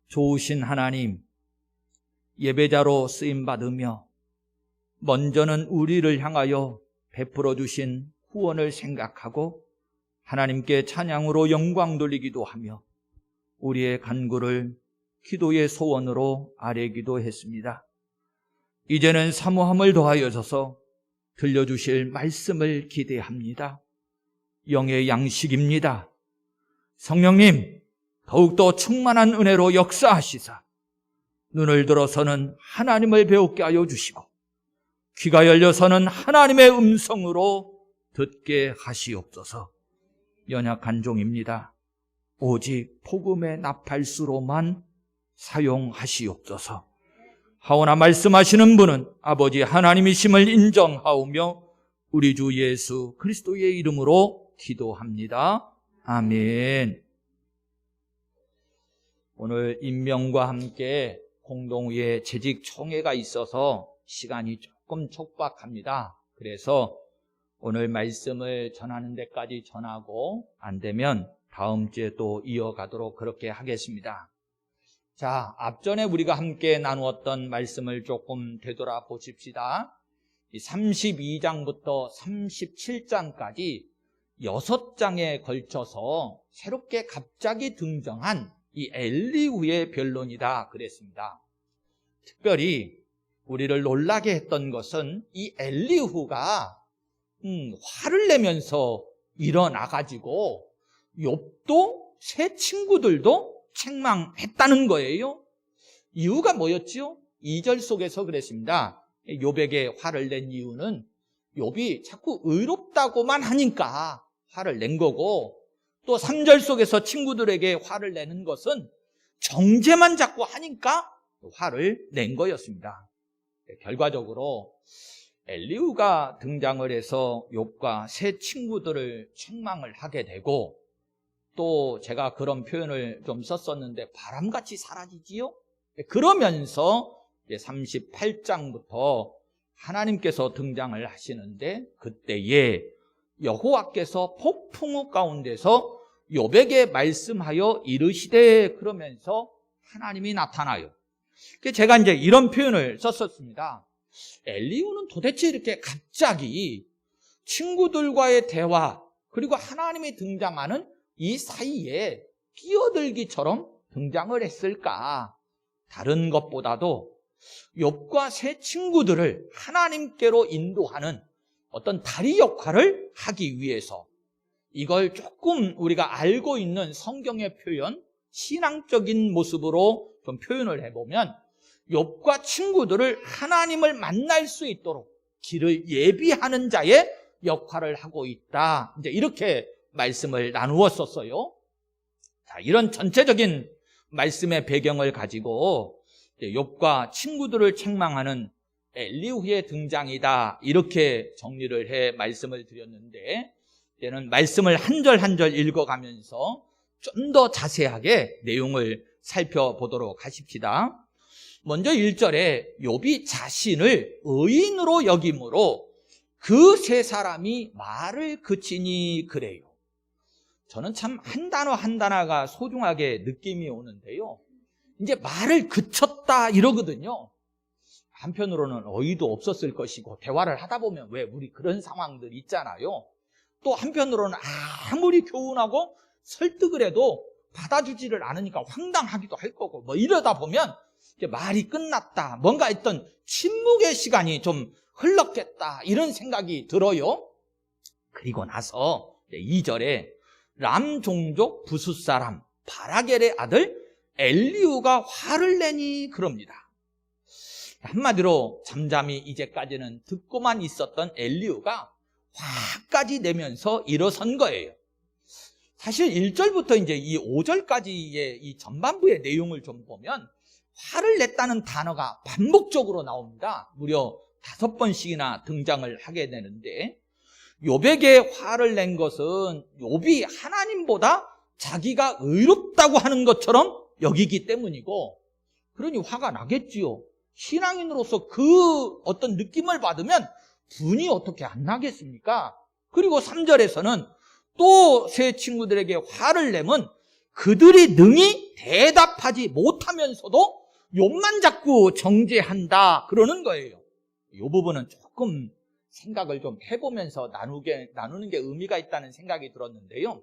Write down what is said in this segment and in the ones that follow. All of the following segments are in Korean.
좋으신 하나님, 예배자로 쓰임받으며 먼저는 우리를 향하여 베풀어 주신 후원을 생각하고 하나님께 찬양으로 영광 돌리기도 하며 우리의 간구를 기도의 소원으로 아뢰기도 했습니다. 이제는 사모함을 더하여져서 들려주실 말씀을 기대합니다. 영의 양식입니다. 성령님, 더욱더 충만한 은혜로 역사하시사 눈을 들어서는 하나님을 배우게 하여 주시고 귀가 열려서는 하나님의 음성으로 듣게 하시옵소서. 연약한 종입니다. 오직 복음의 나팔수로만 사용하시옵소서. 하오나 말씀하시는 분은 아버지 하나님이심을 인정하오며 우리 주 예수 그리스도의 이름으로 기도합니다. 아멘. 오늘 임명과 함께 공동회의 재직총회가 있어서 시간이 조금 촉박합니다. 그래서 오늘 말씀을 전하는 데까지 전하고 안 되면 다음 주에 또 이어가도록 그렇게 하겠습니다. 자, 앞전에 우리가 함께 나누었던 말씀을 조금 되돌아 보십시다. 32장부터 37장까지 6장에 걸쳐서 새롭게 갑자기 등장한 이 엘리후의 변론이다 그랬습니다. 특별히 우리를 놀라게 했던 것은 이 엘리후가 화를 내면서 일어나가지고 욥도 새 친구들도 책망했다는 거예요. 이유가 뭐였지요? 2절 속에서 그랬습니다. 욥에게 화를 낸 이유는 욥이 자꾸 의롭다고만 하니까 화를 낸 거고, 또 3절 속에서 친구들에게 화를 내는 것은 정죄만 자꾸 하니까 화를 낸 거였습니다. 결과적으로 엘리후가 등장을 해서 욥과 새 친구들을 책망을 하게 되고, 또 제가 그런 표현을 좀 썼었는데 바람같이 사라지지요? 그러면서 38장부터 하나님께서 등장을 하시는데, 그때에 여호와께서 폭풍우 가운데서 욥에게 말씀하여 이르시되, 그러면서 하나님이 나타나요. 제가 이제 이런 표현을 썼었습니다. 엘리후는 도대체 이렇게 갑자기 친구들과의 대화, 그리고 하나님이 등장하는 이 사이에 끼어들기처럼 등장을 했을까? 다른 것보다도 욥과 새 친구들을 하나님께로 인도하는 어떤 다리 역할을 하기 위해서, 이걸 조금 우리가 알고 있는 성경의 표현, 신앙적인 모습으로 좀 표현을 해보면 욥과 친구들을 하나님을 만날 수 있도록 길을 예비하는 자의 역할을 하고 있다. 이제 이렇게 말씀을 나누었었어요. 자, 이런 전체적인 말씀의 배경을 가지고 욥과 친구들을 책망하는 엘리후의 등장이다, 이렇게 정리를 해 말씀을 드렸는데, 이제는 말씀을 한 절 한 절 읽어가면서 좀 더 자세하게 내용을 살펴보도록 하십시다. 먼저 1절에 욥이 자신을 의인으로 여김으로 그 세 사람이 말을 그치니 그래요. 저는 참 한 단어 한 단어가 소중하게 느낌이 오는데요, 이제 말을 그쳤다 이러거든요. 한편으로는 어이도 없었을 것이고, 대화를 하다 보면 왜 우리 그런 상황들 있잖아요. 또 한편으로는 아무리 교훈하고 설득을 해도 받아주지를 않으니까 황당하기도 할 거고, 뭐 이러다 보면 이제 말이 끝났다, 뭔가 했던 침묵의 시간이 좀 흘렀겠다, 이런 생각이 들어요. 그리고 나서 2절에 람 종족 부수 사람 바라겔의 아들 엘리후가 화를 내니 그럽니다. 한마디로 잠잠히 이제까지는 듣고만 있었던 엘리후가 화까지 내면서 일어선 거예요. 사실 1절부터 이제 이 5절까지의 이 전반부의 내용을 좀 보면 화를 냈다는 단어가 반복적으로 나옵니다. 무려 5번씩이나 등장을 하게 되는데, 욥에게 화를 낸 것은 욥이 하나님보다 자기가 의롭다고 하는 것처럼 여기기 때문이고, 그러니 화가 나겠지요. 신앙인으로서 그 어떤 느낌을 받으면 분이 어떻게 안 나겠습니까? 그리고 3절에서는 또 새 친구들에게 화를 내면 그들이 능히 대답하지 못하면서도 욕만 자꾸 정죄한다 그러는 거예요. 이 부분은 조금 생각을 좀 해보면서 나누는 게 의미가 있다는 생각이 들었는데요.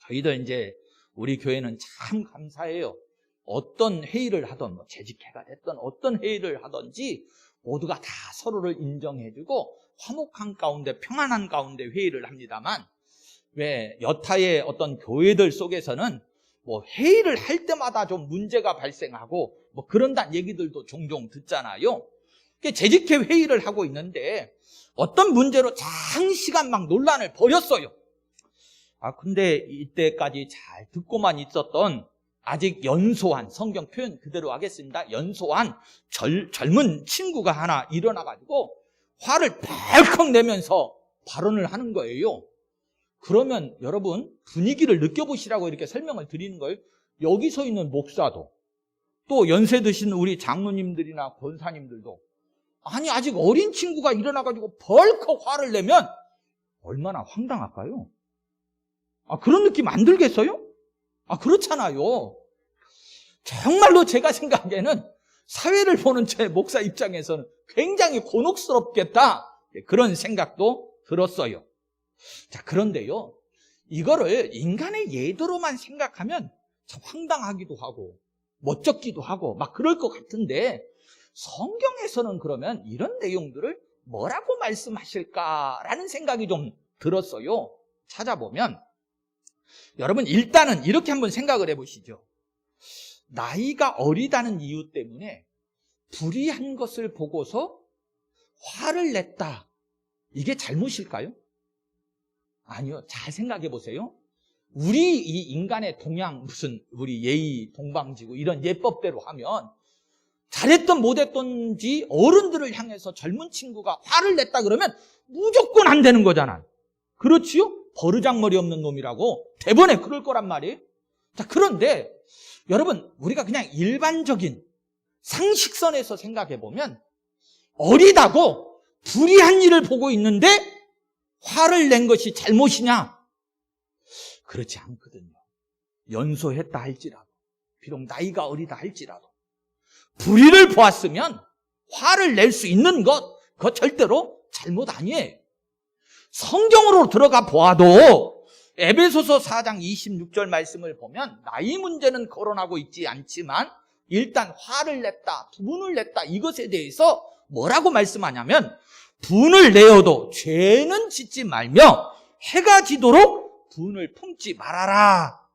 저희들 이제 우리 교회는 참 감사해요. 어떤 회의를 하던 재직회가 됐던 어떤 회의를 하든지 모두가 다 서로를 인정해주고 화목한 가운데 평안한 가운데 회의를 합니다만, 왜 여타의 어떤 교회들 속에서는 회의를 할 때마다 좀 문제가 발생하고 그런다는 얘기들도 종종 듣잖아요. 재직회 회의를 하고 있는데 어떤 문제로 장시간 막 논란을 벌였어요. 근데 이때까지 잘 듣고만 있었던 아직 연소한, 성경 표현 그대로 하겠습니다. 연소한 젊은 친구가 하나 일어나가지고 화를 덜컥 내면서 발언을 하는 거예요. 그러면 여러분 분위기를 느껴보시라고 이렇게 설명을 드리는 거예요. 여기 서 있는 목사도 또 연세 드신 우리 장로님들이나 권사님들도 아니 아직 어린 친구가 일어나가지고 벌컥 화를 내면 얼마나 황당할까요? 그런 느낌 안 들겠어요? 그렇잖아요. 정말로 제가 생각하기에는 사회를 보는 제 목사 입장에서는 굉장히 곤혹스럽겠다 그런 생각도 들었어요. 자, 그런데요, 이거를 인간의 예도로만 생각하면 참 황당하기도 하고 멋쩍기도 하고 막 그럴 것 같은데, 성경에서는 그러면 이런 내용들을 뭐라고 말씀하실까라는 생각이 좀 들었어요. 찾아보면 여러분 일단은 이렇게 한번 생각을 해보시죠. 나이가 어리다는 이유 때문에 불의한 것을 보고서 화를 냈다, 이게 잘못일까요? 아니요. 잘 생각해 보세요. 우리 이 인간의 동양, 무슨 우리 예의 동방지구 이런 예법대로 하면 잘했던 못했던지 어른들을 향해서 젊은 친구가 화를 냈다 그러면 무조건 안 되는 거잖아요. 그렇지요? 버르장머리 없는 놈이라고 대번에 그럴 거란 말이에요. 자, 그런데 여러분 우리가 그냥 일반적인 상식선에서 생각해 보면 어리다고 불의한 일을 보고 있는데 화를 낸 것이 잘못이냐? 그렇지 않거든요. 연소했다 할지라도, 비록 나이가 어리다 할지라도 불의를 보았으면 화를 낼 수 있는 것, 그거 절대로 잘못 아니에요. 성경으로 들어가 보아도 에베소서 4장 26절 말씀을 보면 나이 문제는 거론하고 있지 않지만 일단 화를 냈다, 분을 냈다, 이것에 대해서 뭐라고 말씀하냐면 분을 내어도 죄는 짓지 말며 해가 지도록 분을 품지 말아라.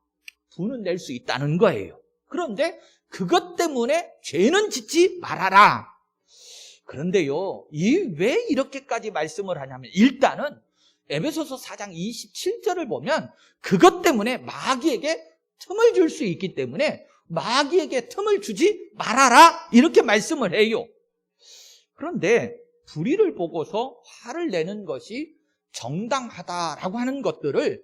분은 낼 수 있다는 거예요. 그런데 그것 때문에 죄는 짓지 말아라. 그런데요, 왜 이렇게까지 말씀을 하냐면 일단은 에베소서 4장 27절을 보면 그것 때문에 마귀에게 틈을 줄 수 있기 때문에 마귀에게 틈을 주지 말아라 이렇게 말씀을 해요. 그런데 불의를 보고서 화를 내는 것이 정당하다라고 하는 것들을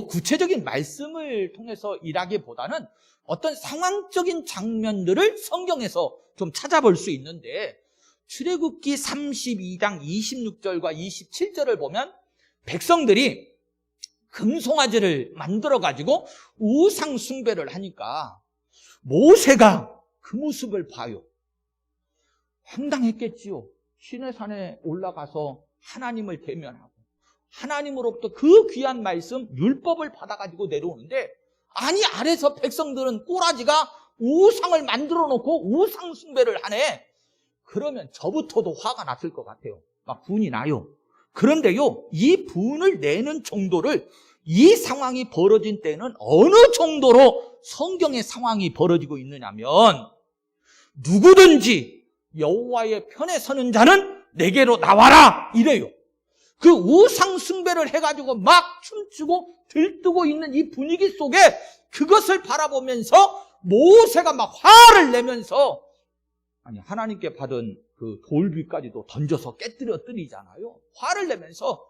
구체적인 말씀을 통해서 일하기보다는 어떤 상황적인 장면들을 성경에서 좀 찾아볼 수 있는데, 출애굽기 32장 26절과 27절을 보면 백성들이 금송아지를 만들어가지고 우상 숭배를 하니까 모세가 그 모습을 봐요. 황당했겠지요. 시내산에 올라가서 하나님을 대면하고 하나님으로부터 그 귀한 말씀 율법을 받아가지고 내려오는데, 아니 아래서 백성들은 꼬라지가 우상을 만들어 놓고 우상 숭배를 하네. 그러면 저부터도 화가 났을 것 같아요. 막 분이 나요. 그런데요, 이 분을 내는 정도를, 이 상황이 벌어진 때는 어느 정도로 성경의 상황이 벌어지고 있느냐면, 누구든지 여호와의 편에 서는 자는 내게로 나와라 이래요. 그 우상 숭배를 해가지고 막 춤추고 들뜨고 있는 이 분위기 속에 그것을 바라보면서 모세가 막 화를 내면서, 아니 하나님께 받은 그 돌비까지도 던져서 깨뜨리잖아요. 화를 내면서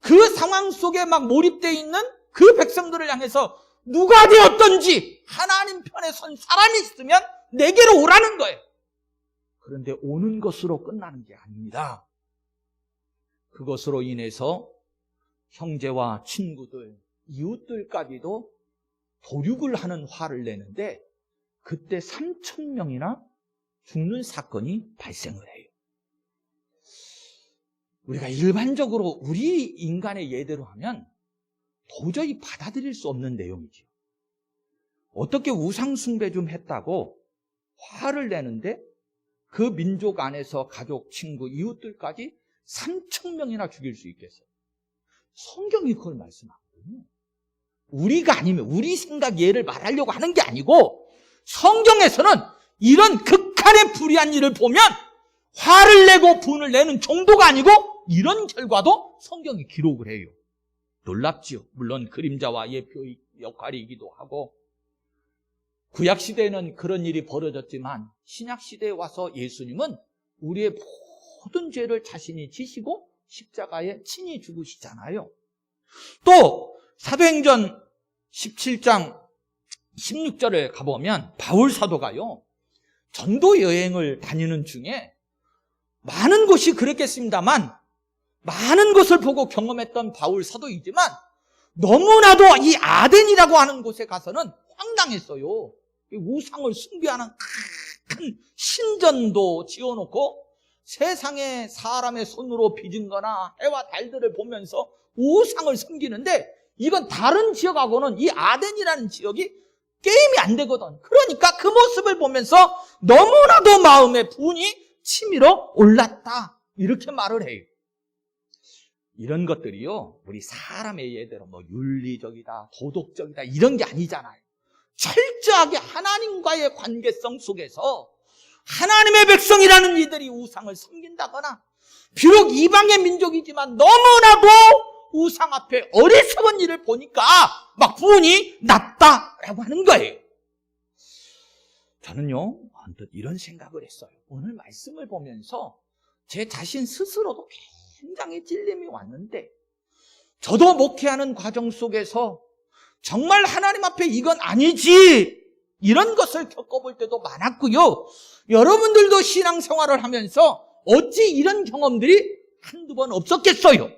그 상황 속에 막 몰입되어 있는 그 백성들을 향해서 누가 되었든지 하나님 편에 선 사람이 있으면 내게로 오라는 거예요. 그런데 오는 것으로 끝나는 게 아닙니다. 그것으로 인해서 형제와 친구들, 이웃들까지도 도륙을 하는 화를 내는데 그때 3,000명이나 죽는 사건이 발생을 해요. 우리가 일반적으로 우리 인간의 예대로 하면 도저히 받아들일 수 없는 내용이죠. 어떻게 우상숭배 좀 했다고 화를 내는데 그 민족 안에서 가족, 친구, 이웃들까지 3,000명이나 죽일 수 있겠어요? 성경이 그걸 말씀하거든요. 우리가 아니면 우리 생각 예를 말하려고 하는 게 아니고 성경에서는 이런 극한의 불의한 일을 보면 화를 내고 분을 내는 정도가 아니고 이런 결과도 성경이 기록을 해요. 놀랍지요. 물론 그림자와 예표의 역할이기도 하고 구약시대에는 그런 일이 벌어졌지만 신약시대에 와서 예수님은 우리의 모든 죄를 자신이 지시고 십자가에 친히 죽으시잖아요. 또 사도행전 17장 16절에 가보면 바울 사도가요, 전도 여행을 다니는 중에 많은 곳이 그랬겠습니다만 많은 것을 보고 경험했던 바울 사도이지만 너무나도 이 아덴이라고 하는 곳에 가서는 황당했어요. 우상을 숭배하는 큰 신전도 지어놓고 세상에 사람의 손으로 빚은 거나 해와 달들을 보면서 우상을 섬기는데 이건 다른 지역하고는 이 아덴이라는 지역이 게임이 안 되거든. 그러니까 그 모습을 보면서 너무나도 마음에 분이 치밀어 올랐다. 이렇게 말을 해요. 이런 것들이요, 우리 사람의 예대로 뭐 윤리적이다, 도덕적이다 이런 게 아니잖아요. 철저하게 하나님과의 관계성 속에서 하나님의 백성이라는 이들이 우상을 섬긴다거나 비록 이방의 민족이지만 너무나도 우상 앞에 어리석은 일을 보니까 막 분이 났다라고 하는 거예요. 저는요, 언뜻 이런 생각을 했어요. 오늘 말씀을 보면서 제 자신 스스로도 굉장히 찔림이 왔는데 저도 목회하는 과정 속에서 정말 하나님 앞에 이건 아니지 이런 것을 겪어볼 때도 많았고요. 여러분들도 신앙생활을 하면서 어찌 이런 경험들이 한두 번 없었겠어요.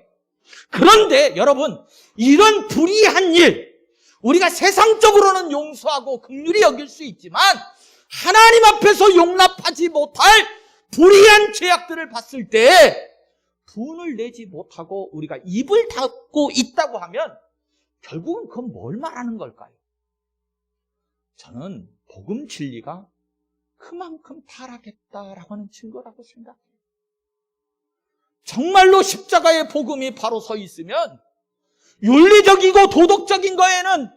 그런데 여러분, 이런 불의한 일 우리가 세상적으로는 용서하고 긍휼히 여길 수 있지만 하나님 앞에서 용납하지 못할 불의한 죄악들을 봤을 때 분을 내지 못하고 우리가 입을 닫고 있다고 하면 결국은 그건 뭘 말하는 걸까요? 저는 복음 진리가 그만큼 타락했다라고 하는 증거라고 생각해요. 정말로 십자가의 복음이 바로 서 있으면 윤리적이고 도덕적인 거에는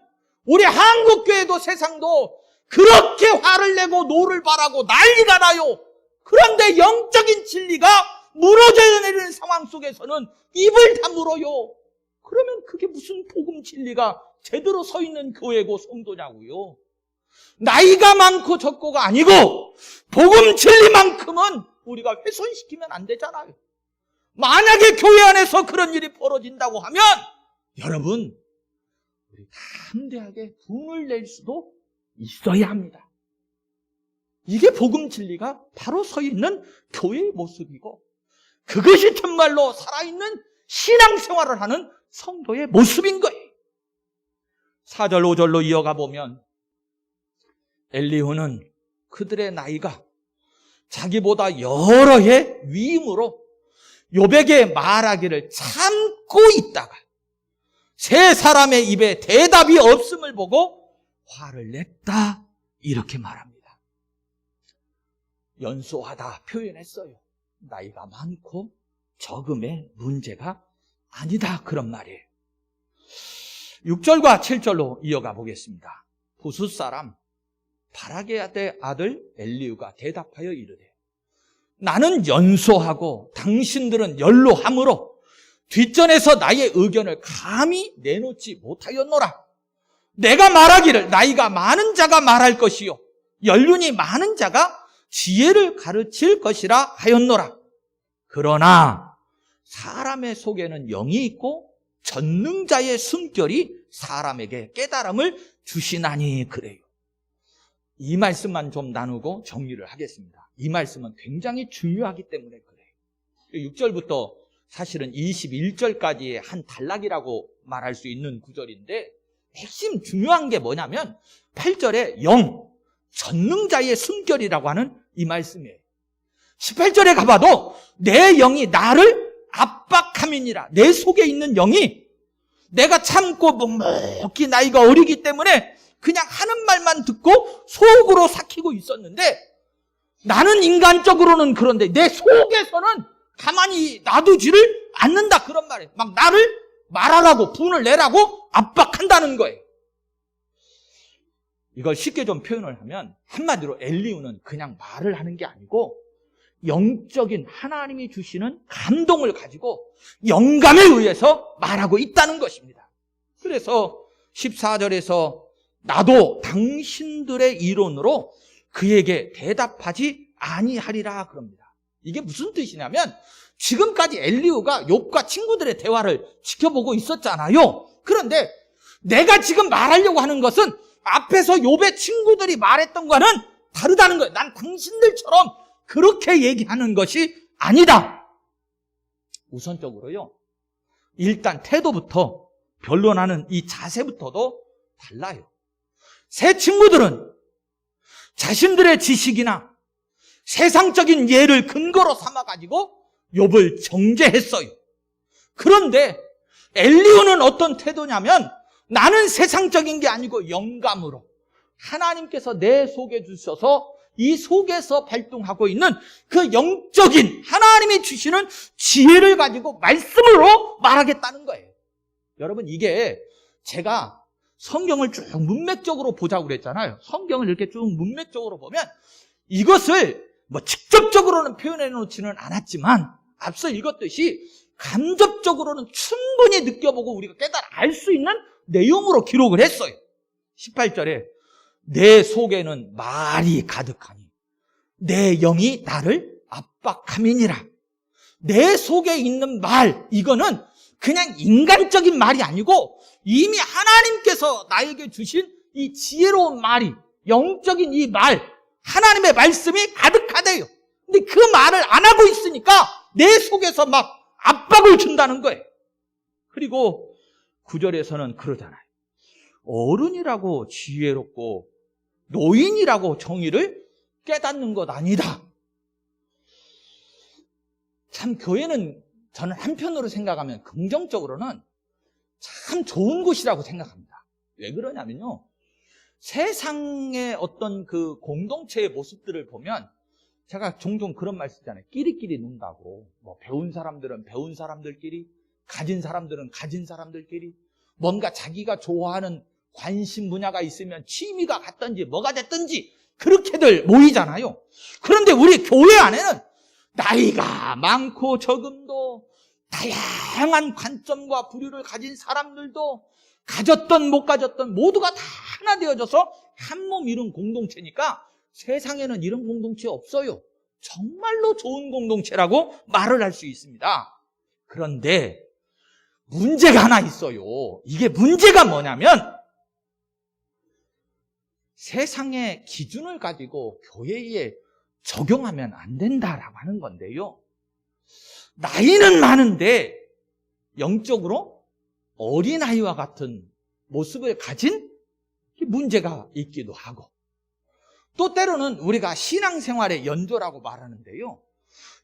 우리 한국교회도 세상도 그렇게 화를 내고 노를 바라고 난리가 나요. 그런데 영적인 진리가 무너져 내리는 상황 속에서는 입을 다물어요. 그러면 그게 무슨 복음 진리가 제대로 서 있는 교회고 성도냐고요. 나이가 많고 적고가 아니고 복음 진리만큼은 우리가 훼손시키면 안 되잖아요. 만약에 교회 안에서 그런 일이 벌어진다고 하면 여러분, 우리 담대하게 분을 낼 수도 있어야 합니다. 이게 복음 진리가 바로 서 있는 교회의 모습이고 그것이 정말로 살아있는 신앙생활을 하는 성도의 모습인 거예요. 4절 5절로 이어가 보면 엘리후는 그들의 나이가 자기보다 여러 해 위임으로 욥에게 말하기를 참고 있다가 세 사람의 입에 대답이 없음을 보고 화를 냈다 이렇게 말합니다. 연소하다 표현했어요. 나이가 많고 적음의 문제가 아니다 그런 말이에요. 6절과 7절로 이어가 보겠습니다. 부스 사람 바라게아의 아들 엘리후가 대답하여 이르되 나는 연소하고 당신들은 연로함으로 뒷전에서 나의 의견을 감히 내놓지 못하였노라. 내가 말하기를 나이가 많은 자가 말할 것이요 연륜이 많은 자가 지혜를 가르칠 것이라 하였노라. 그러나 사람의 속에는 영이 있고 전능자의 숨결이 사람에게 깨달음을 주시나니 그래요. 이 말씀만 좀 나누고 정리를 하겠습니다. 이 말씀은 굉장히 중요하기 때문에 그래요. 6절부터 사실은 21절까지의 한 단락이라고 말할 수 있는 구절인데 핵심 중요한 게 뭐냐면 8절에 영, 전능자의 숨결이라고 하는 이 말씀이에요. 18절에 가봐도 내 영이 나를 압박함이니라. 내 속에 있는 영이 내가 참고 묵묵히 나이가 어리기 때문에 그냥 하는 말만 듣고 속으로 삭히고 있었는데 나는 인간적으로는 그런데 내 속에서는 가만히 놔두지를 않는다 그런 말이에요. 막 나를 말하라고 분을 내라고 압박한다는 거예요. 이걸 쉽게 좀 표현을 하면 한마디로 엘리후는 그냥 말을 하는 게 아니고 영적인 하나님이 주시는 감동을 가지고 영감에 의해서 말하고 있다는 것입니다. 그래서 14절에서 나도 당신들의 이론으로 그에게 대답하지 아니하리라 그럽니다. 이게 무슨 뜻이냐면 지금까지 엘리후가 욥과 친구들의 대화를 지켜보고 있었잖아요. 그런데 내가 지금 말하려고 하는 것은 앞에서 욥의 친구들이 말했던 거는 다르다는 거예요. 난 당신들처럼 그렇게 얘기하는 것이 아니다. 우선적으로요. 일단 태도부터 변론하는 이 자세부터도 달라요. 새 친구들은 자신들의 지식이나 세상적인 예를 근거로 삼아가지고 욥을 정죄했어요. 그런데 엘리후는 어떤 태도냐면 나는 세상적인 게 아니고 영감으로 하나님께서 내 속에 주셔서 이 속에서 발동하고 있는 그 영적인 하나님이 주시는 지혜를 가지고 말씀으로 말하겠다는 거예요. 여러분 이게 제가 성경을 쭉 문맥적으로 보자고 그랬잖아요. 성경을 이렇게 쭉 문맥적으로 보면 이것을 직접적으로는 표현해 놓지는 않았지만 앞서 읽었듯이 간접적으로는 충분히 느껴보고 우리가 깨달아 알 수 있는 내용으로 기록을 했어요. 18절에 내 속에는 말이 가득하니 내 영이 나를 압박함이니라. 내 속에 있는 말, 이거는 그냥 인간적인 말이 아니고 이미 하나님께서 나에게 주신 이 지혜로운 말이, 영적인 이 말, 하나님의 말씀이 가득하대요. 근데 그 말을 안 하고 있으니까 내 속에서 막 압박을 준다는 거예요. 그리고 9절에서는 그러잖아요. 어른이라고 지혜롭고 노인이라고 정의를 깨닫는 것 아니다. 참 교회는 저는 한편으로 생각하면 긍정적으로는 참 좋은 곳이라고 생각합니다. 왜 그러냐면요. 세상의 어떤 그 공동체의 모습들을 보면 제가 종종 그런 말 쓰잖아요. 끼리끼리 논다고. 배운 사람들은 배운 사람들끼리, 가진 사람들은 가진 사람들끼리, 뭔가 자기가 좋아하는 관심 분야가 있으면 취미가 같든지 뭐가 됐든지 그렇게들 모이잖아요. 그런데 우리 교회 안에는 나이가 많고 적음도 다양한 관점과 부류를 가진 사람들도 가졌던 못 가졌던 모두가 다 하나 되어져서 한 몸 이룬 공동체니까 세상에는 이런 공동체 없어요. 정말로 좋은 공동체라고 말을 할 수 있습니다. 그런데 문제가 하나 있어요. 이게 문제가 뭐냐면 세상의 기준을 가지고 교회에 적용하면 안 된다라고 하는 건데요. 나이는 많은데 영적으로 어린아이와 같은 모습을 가진 문제가 있기도 하고, 또 때로는 우리가 신앙생활의 연조라고 말하는데요.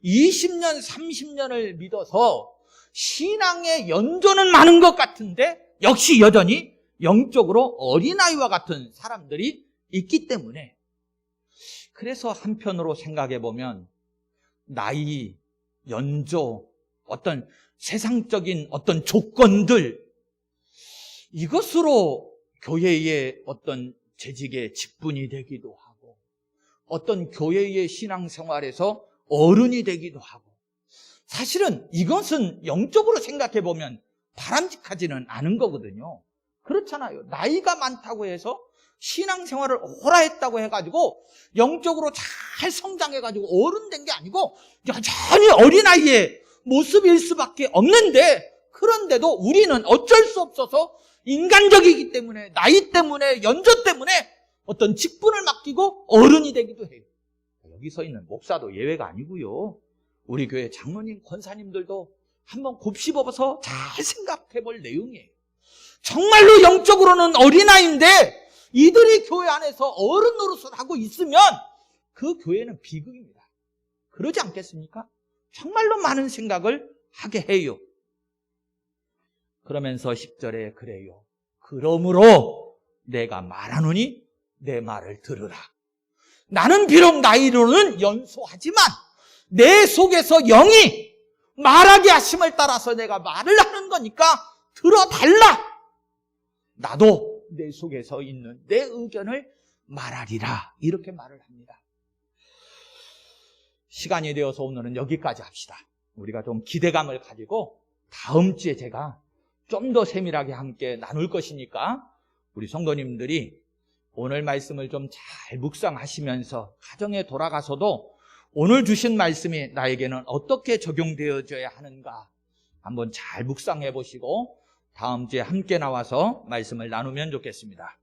20년, 30년을 믿어서 신앙의 연조는 많은 것 같은데 역시 여전히 영적으로 어린아이와 같은 사람들이 있기 때문에, 그래서 한편으로 생각해 보면 나이, 연조, 어떤 세상적인 어떤 조건들, 이것으로 교회의 어떤 재직의 직분이 되기도 하고 어떤 교회의 신앙생활에서 어른이 되기도 하고, 사실은 이것은 영적으로 생각해 보면 바람직하지는 않은 거거든요. 그렇잖아요. 나이가 많다고 해서 신앙생활을 오라 했다고 해가지고 영적으로 잘 성장해가지고 어른 된 게 아니고 여전히 어린아이의 모습일 수밖에 없는데, 그런데도 우리는 어쩔 수 없어서 인간적이기 때문에 나이 때문에 연조 때문에 어떤 직분을 맡기고 어른이 되기도 해요. 여기 서 있는 목사도 예외가 아니고요. 우리 교회 장로님, 권사님들도 한번 곱씹어서 잘 생각해 볼 내용이에요. 정말로 영적으로는 어린아이인데 이들이 교회 안에서 어른 노릇을 하고 있으면 그 교회는 비극입니다. 그러지 않겠습니까? 정말로 많은 생각을 하게 해요. 그러면서 10절에 그래요. 그러므로 내가 말하노니 내 말을 들으라. 나는 비록 나이로는 연소하지만 내 속에서 영이 말하게 하심을 따라서 내가 말을 하는 거니까 들어달라. 나도 내 속에서 있는 내 의견을 말하리라. 이렇게 말을 합니다. 시간이 되어서 오늘은 여기까지 합시다. 우리가 좀 기대감을 가지고 다음 주에 제가 좀 더 세밀하게 함께 나눌 것이니까 우리 성도님들이 오늘 말씀을 좀 잘 묵상하시면서 가정에 돌아가서도 오늘 주신 말씀이 나에게는 어떻게 적용되어져야 하는가 한번 잘 묵상해 보시고 다음 주에 함께 나와서 말씀을 나누면 좋겠습니다.